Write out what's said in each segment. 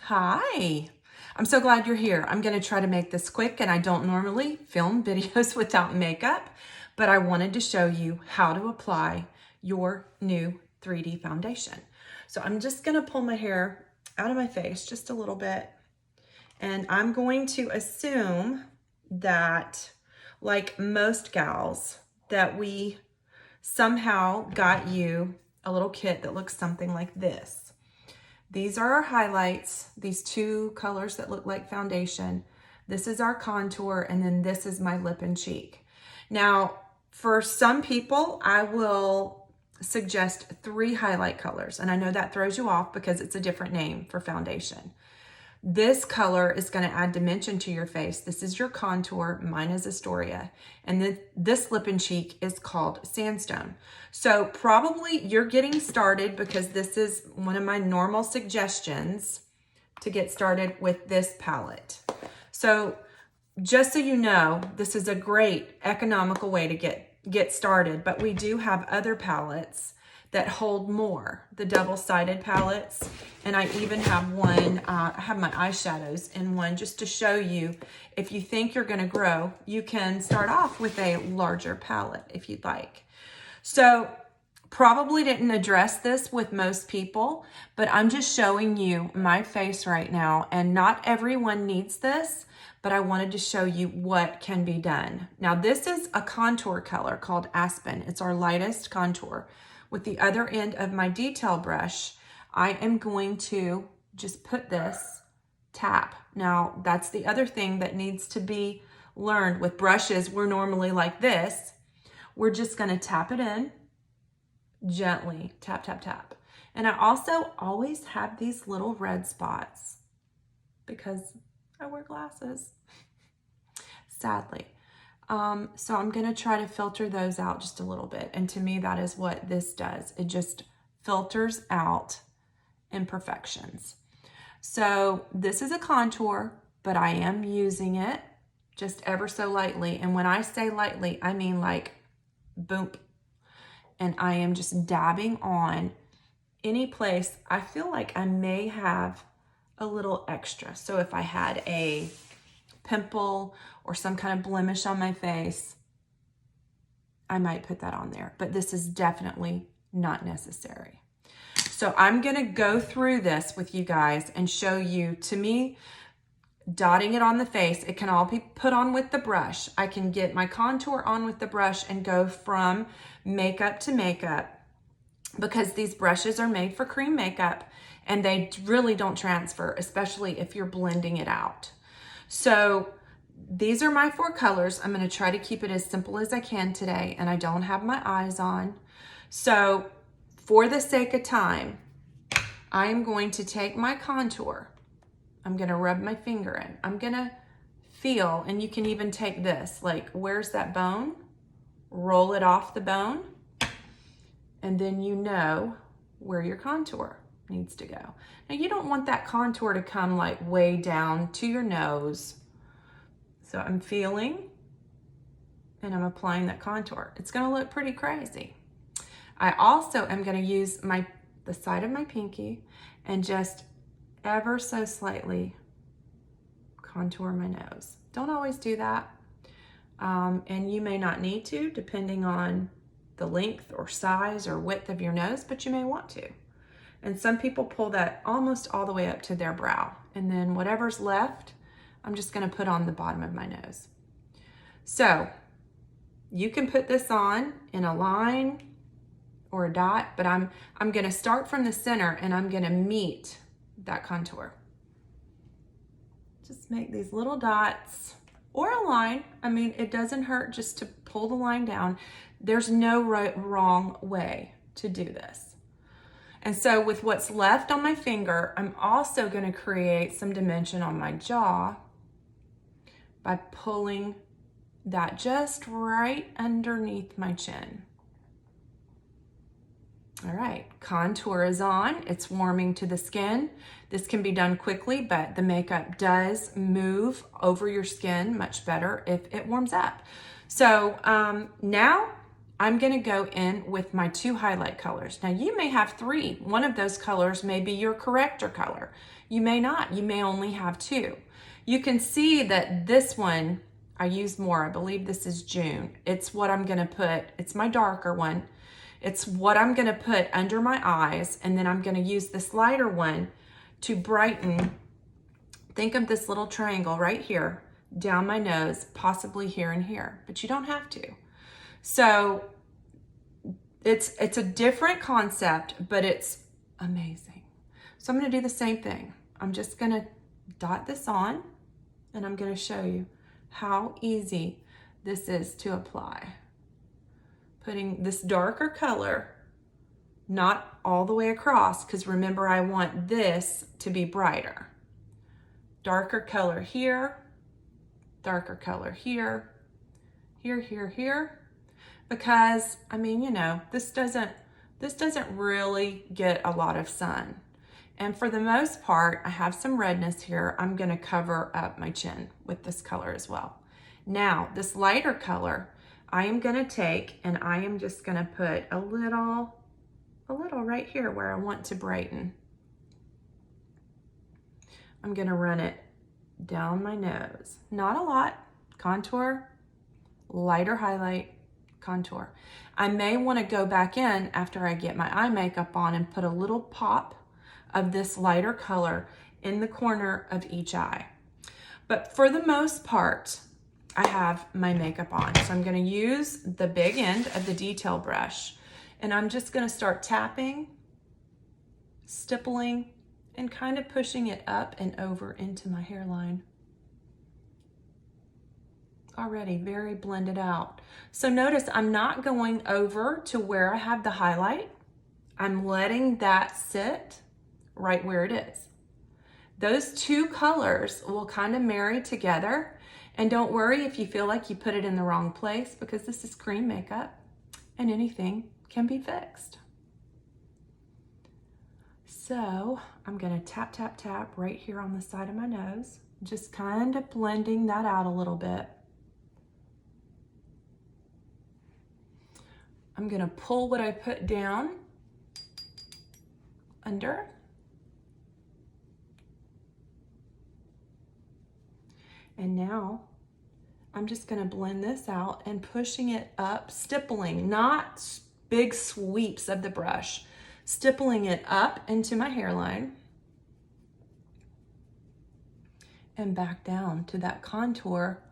Hi, I'm so glad you're here. I'm going to try to make this quick, and I don't normally film videos without makeup, but I wanted to show you how to apply your new 3D foundation. So I'm just going to pull my hair out of my face just a little bit, and I'm going to assume that, like most gals, that we somehow got you a little kit that looks something like this. These are our highlights, these two colors that look like foundation. This is our contour, and then this is my lip and cheek. Now, for some people, I will suggest 3 highlight colors, and I know that throws you off because it's a different name for foundation. This color is going to add dimension to your face. This is your contour. Mine is Astoria. And this lip and cheek is called Sandstone. So probably you're getting started because this is one of my normal suggestions to get started with this palette. So just so you know, this is a great economical way to get started, but we do have other palettes that hold more, the double-sided palettes. And I even have one, I have my eyeshadows in one just to show you, if you think you're gonna grow, you can start off with a larger palette if you'd like. So probably didn't address this with most people, but I'm just showing you my face right now, and not everyone needs this, but I wanted to show you what can be done. Now this is a contour color called Aspen. It's our lightest contour. With the other end of my detail brush, I am going to just put this, tap. Now, that's the other thing that needs to be learned. With brushes, we're normally like this. We're just gonna tap it in, gently, tap, tap, tap. And I also always have these little red spots because I wear glasses, sadly. So I'm gonna try to filter those out just a little bit. And to me, that is what this does. It just filters out imperfections. So this is a contour, but I am using it just ever so lightly. And when I say lightly, I mean like boom. And I am just dabbing on any place I feel like I may have a little extra. So if I had a pimple or some kind of blemish on my face, I might put that on there, but this is definitely not necessary. So I'm gonna go through this with you guys and show you, to me, dotting it on the face, it can all be put on with the brush. I can get my contour on with the brush and go from makeup to makeup, because these brushes are made for cream makeup and they really don't transfer, especially if you're blending it out. So these are my 4 colors. I'm going to try to keep it as simple as I can today, and I don't have my eyes on. So for the sake of time, I am going to take my contour. I'm going to rub my finger in. I'm going to feel, and you can even take this, like, where's that bone? Roll it off the bone, and then you know where your contour needs to go. Now you don't want that contour to come like way down to your nose. So I'm feeling and I'm applying that contour. It's gonna look pretty crazy. I also am gonna use the side of my pinky and just ever so slightly contour my nose. Don't always do that. And you may not need to, depending on the length or size or width of your nose, but you may want to. And some people pull that almost all the way up to their brow. And then whatever's left, I'm just gonna put on the bottom of my nose. So you can put this on in a line or a dot, but I'm gonna start from the center and I'm gonna meet that contour. Just make these little dots or a line. I mean, it doesn't hurt just to pull the line down. There's no wrong way to do this. And so with what's left on my finger, I'm also going to create some dimension on my jaw by pulling that just right underneath my chin. All right, contour is on. It's warming to the skin. This can be done quickly, but the makeup does move over your skin much better if it warms up. So now I'm gonna go in with my 2 highlight colors. Now you may have 3. One of those colors may be your corrector color. You may not. You may only have 2. You can see that this one, I used more. I believe this is June. It's what I'm gonna put, it's my darker one. It's what I'm gonna put under my eyes, and then I'm gonna use this lighter one to brighten. Think of this little triangle right here, down my nose, possibly here and here, but you don't have to. So it's a different concept, but it's amazing. So I'm gonna do the same thing. I'm just gonna dot this on, and I'm gonna show you how easy this is to apply. Putting this darker color, not all the way across, because remember I want this to be brighter. Darker color here, darker color here, here, here, here, because I mean, you know, this doesn't really get a lot of sun. And for the most part, I have some redness here. I'm gonna cover up my chin with this color as well. Now, this lighter color, I am gonna take and I am just gonna put a little right here where I want to brighten. I'm gonna run it down my nose. Not a lot, contour, lighter highlight, contour. I may wanna go back in after I get my eye makeup on and put a little pop of this lighter color in the corner of each eye. But for the most part, I have my makeup on. So I'm gonna use the big end of the detail brush, and I'm just gonna start tapping, stippling, and kind of pushing it up and over into my hairline. Already very blended out. So notice I'm not going over to where I have the highlight. I'm letting that sit right where it is. Those 2 colors will kind of marry together. And don't worry if you feel like you put it in the wrong place, because this is cream makeup and anything can be fixed. So I'm gonna tap, tap, tap right here on the side of my nose, just kind of blending that out a little bit. I'm gonna pull what I put down under. And now I'm just gonna blend this out and pushing it up, stippling, not big sweeps of the brush, stippling it up into my hairline and back down to that contour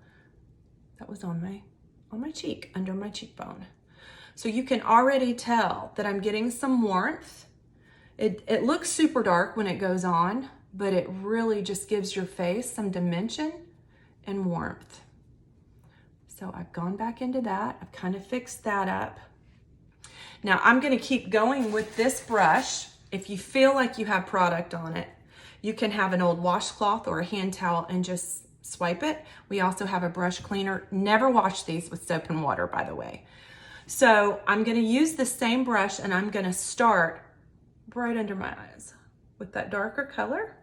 that was on my cheek, under my cheekbone. So you can already tell that I'm getting some warmth. It looks super dark when it goes on, but it really just gives your face some dimension and warmth. So I've gone back into that. I've kind of fixed that up. Now I'm gonna keep going with this brush. If you feel like you have product on it, you can have an old washcloth or a hand towel and just swipe it. We also have a brush cleaner. Never wash these with soap and water, by the way. So I'm gonna use the same brush and I'm gonna start right under my eyes with that darker color,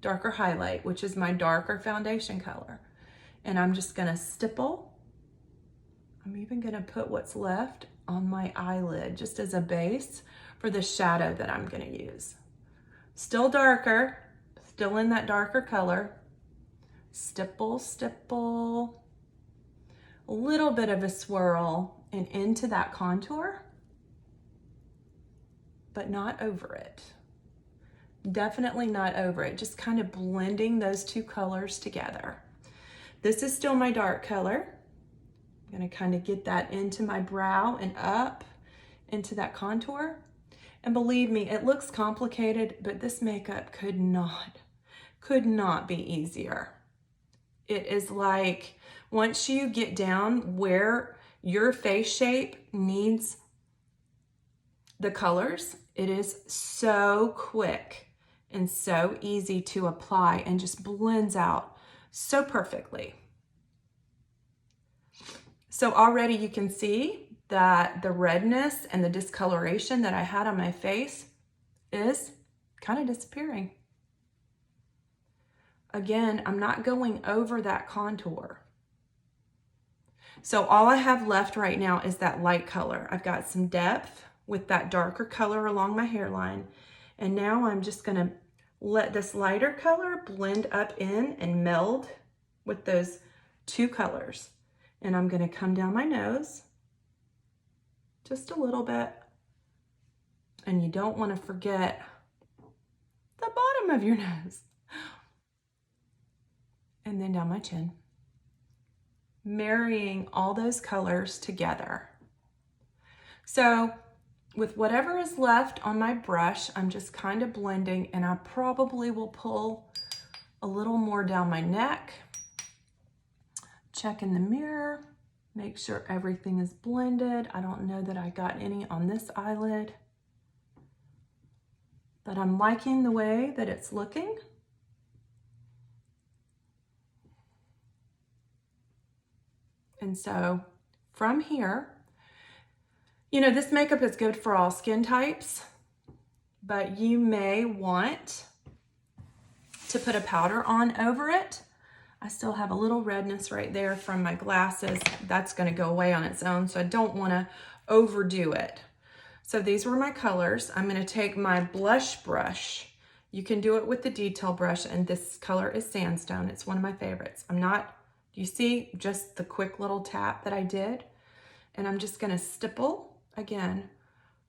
darker highlight, which is my darker foundation color. And I'm just gonna stipple. I'm even gonna put what's left on my eyelid just as a base for the shadow that I'm gonna use. Still darker, still in that darker color. Stipple, stipple, a little bit of a swirl and into that contour, but not over it. Definitely not over it, just kind of blending those 2 colors together. This is still my dark color. I'm gonna kind of get that into my brow and up into that contour. And believe me, it looks complicated, but this makeup could not be easier. It is like, once you get down where your face shape needs the colors, it is so quick and so easy to apply and just blends out so perfectly. So already you can see that the redness and the discoloration that I had on my face is kind of disappearing. Again, I'm not going over that contour. So all I have left right now is that light color. I've got some depth with that darker color along my hairline. And now I'm just gonna let this lighter color blend up in and meld with those two colors. And I'm gonna come down my nose just a little bit. And you don't wanna forget the bottom of your nose. And then down my chin. Marrying all those colors together. So with whatever is left on my brush, I'm just kind of blending, and I probably will pull a little more down my neck. Check in the mirror, make sure everything is blended. I don't know that I got any on this eyelid, but I'm liking the way that it's looking. And so from here, you know, this makeup is good for all skin types, but you may want to put a powder on over it. I still have a little redness right there from my glasses. That's gonna go away on its own, so I don't wanna overdo it. So these were my colors. I'm gonna take my blush brush. You can do it with the detail brush, and this color is Sandstone. It's one of my favorites. You see just the quick little tap that I did? And I'm just gonna stipple, again,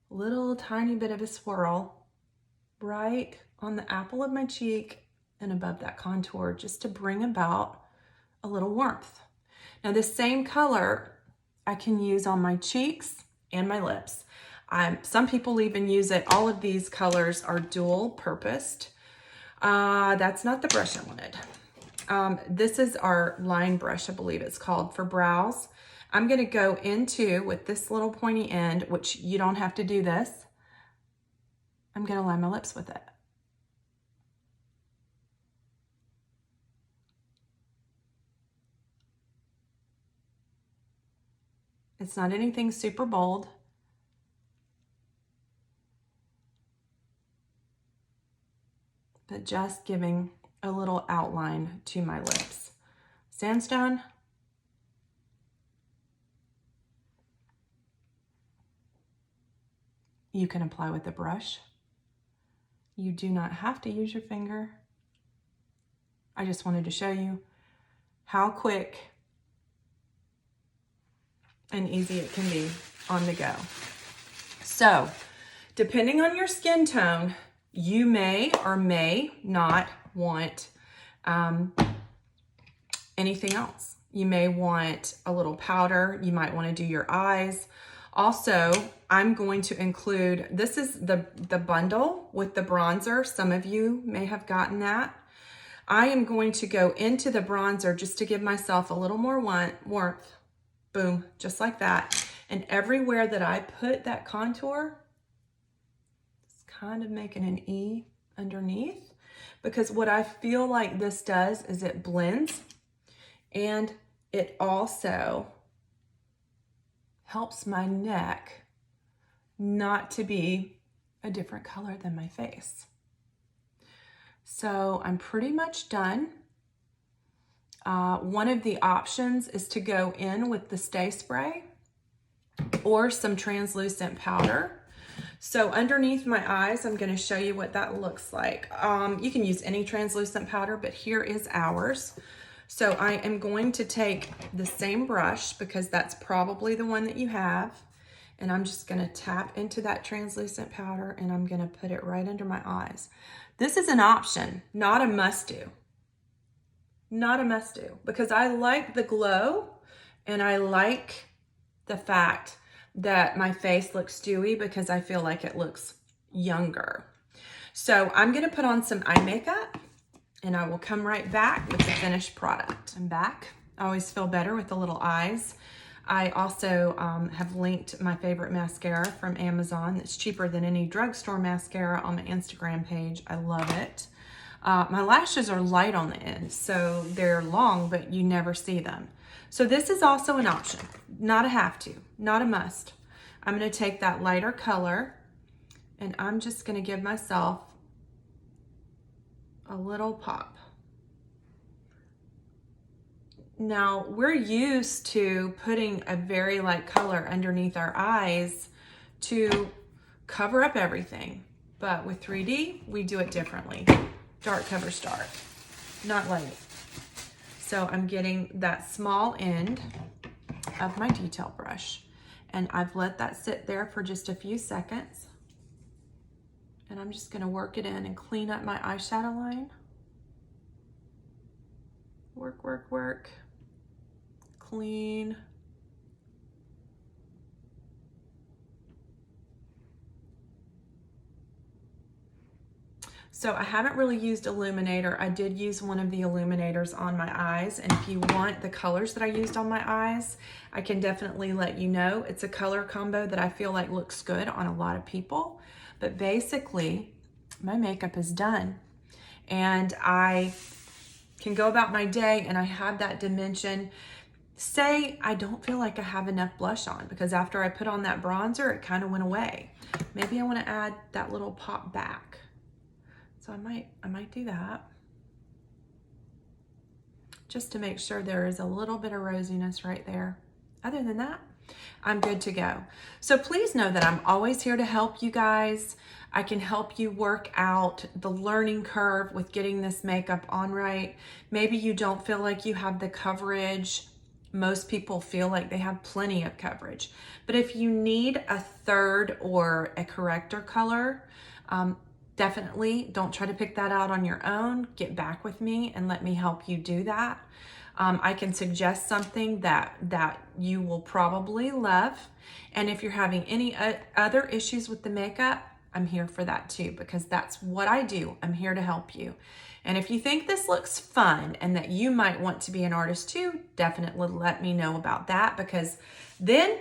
a little tiny bit of a swirl right on the apple of my cheek and above that contour, just to bring about a little warmth. Now this same color I can use on my cheeks and my lips. Some people even use it. All of these colors are dual purposed. That's not the brush I wanted. This is our line brush, I believe it's called, for brows. I'm gonna go into, with this little pointy end, which you don't have to do this, I'm gonna line my lips with it. It's not anything super bold. But just giving a little outline to my lips. Sandstone. You can apply with a brush. You do not have to use your finger. I just wanted to show you how quick and easy it can be on the go. So, depending on your skin tone, you may or may not want anything else. You may want a little powder. You might want to do your eyes. Also, I'm going to include, this is the bundle with the bronzer. Some of you may have gotten that. I am going to go into the bronzer just to give myself a little more warmth. Boom, just like that. And everywhere that I put that contour, it's kind of making an E underneath, because what I feel like this does is it blends, and it also helps my neck not to be a different color than my face. So I'm pretty much done. One of the options is to go in with the Stay Spray or some translucent powder. So underneath my eyes, I'm going to show you what that looks like. You can use any translucent powder, but here is ours. So I am going to take the same brush, because that's probably the one that you have, and I'm just going to tap into that translucent powder, and I'm going to put it right under my eyes. This is an option, not a must-do. Not a must-do, because I like the glow, and I like the fact that my face looks dewy, because I feel like it looks younger. So I'm going to put on some eye makeup, and I will come right back with the finished product. I'm back. I always feel better with the little eyes. I also have linked my favorite mascara from Amazon that's cheaper than any drugstore mascara on my Instagram page. I love it. My lashes are light on the end, so they're long, but you never see them. So this is also an option, not a have to, not a must. I'm gonna take that lighter color, and I'm just gonna give myself a little pop. Now, we're used to putting a very light color underneath our eyes to cover up everything, but with 3D, we do it differently. dark cover star, not light. So I'm getting that small end of my detail brush, and I've let that sit there for just a few seconds. And I'm just gonna work it in and clean up my eyeshadow line. Work, work, work. Clean. So I haven't really used illuminator. I did use one of the illuminators on my eyes, and if you want the colors that I used on my eyes, I can definitely let you know. It's a color combo that I feel like looks good on a lot of people. But basically, my makeup is done, and I can go about my day, and I have that dimension. Say I don't feel like I have enough blush on, because after I put on that bronzer, it kind of went away. Maybe I want to add that little pop back. So I might do that, just to make sure there is a little bit of rosiness right there. Other than that, I'm good to go. So please know that I'm always here to help you guys. I can help you work out the learning curve with getting this makeup on right. Maybe you don't feel like you have the coverage. Most people feel like they have plenty of coverage. But if you need a third or a corrector color, definitely don't try to pick that out on your own. Get back with me and let me help you do that. I can suggest something that you will probably love. And if you're having any other issues with the makeup, I'm here for that too, because that's what I do. I'm here to help you. And if you think this looks fun and that you might want to be an artist too, definitely let me know about that, because then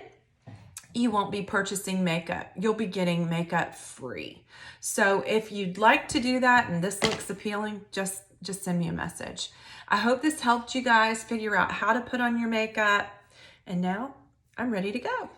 you won't be purchasing makeup. You'll be getting makeup free. So if you'd like to do that and this looks appealing, just send me a message. I hope this helped you guys figure out how to put on your makeup. And now I'm ready to go.